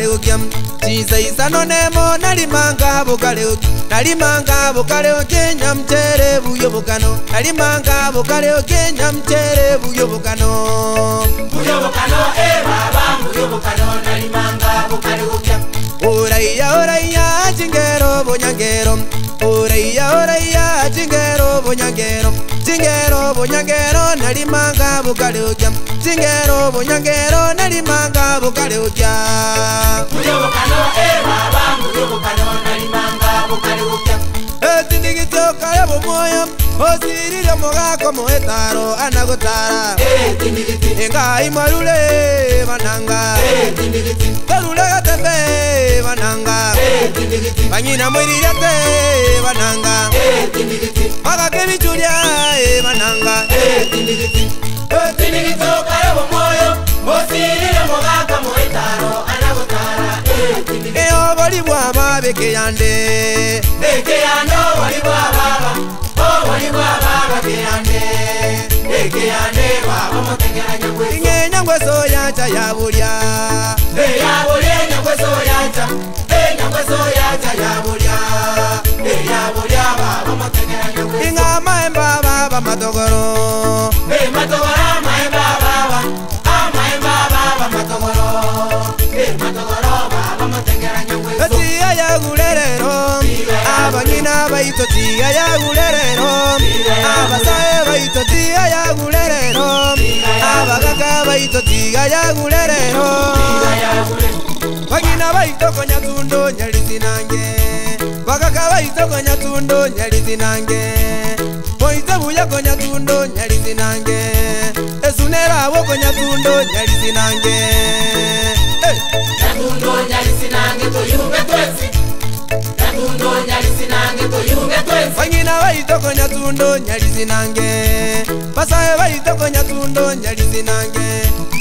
bukaleukyam Chisa isano nemo nalimanga bukaleuky Nalimanga bukaleuky nyamchere buyo bukano Nalimanga bukaleuky nyamchere buyo bukano baba buyo bukano nalimanga bukaleuky Oraya chingero bonyangero Oraya chingero bonyangero Chingero bonyangero nalimanga bukaleuky Chingero bonyangero nalimanga bukaleuky baba buyo bukano nalimanga bukaleuky Tindigito kaya bomoya Osirire mogako moetaro anagotara Enga imarule bananga Tarule gatepe bananga Banyina moirirate bananga Maga kebichuria bananga Tindigito kaya bomoya Osirire mogako moetaro anagotara Eo boli bwama beke yande Beke yando boli bwama Wali baba kiyande, kiyande baba motengera nyangwe. Inge nyangwe soya cha yabulia. Yabulia nyangwe soya cha. Nyangwe soya cha yabulia. Yabulia baba motengera nyangwe. Inga maemba baba matogoro. Matogoro maemba baba. Maemba baba matogoro. Matogoro baba motengera nyangwe. Tia ya gulero. Abanyina baito tia ya gulero. Abasae baito tia ya gulero. Abagaka baito tia ya gulero. Bagina baito konya tundo nyalisi nange. Bagaka baito konya tundo nyalisi nange. Boite buya konya tundo nyalisi nange. Esunera wo konya tundo nyalisi nange. Tundo nyalisi nange to yunge twesi. Tundo nyalisi nange to yunge twesi. Bagina baito konya tundo nyalisi nange. Basae baito konya tundo nyalisi nange.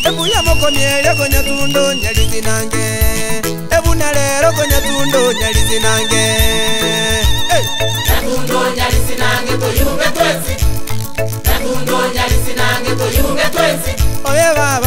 Ebuya moko miele konya tundo nyalisi nange. Ebunalero konya tundo nyalisi nange. Tundo nyalisi nange to yunge twesi. Tundo nyalisi nange to yunge twesi. Oye baba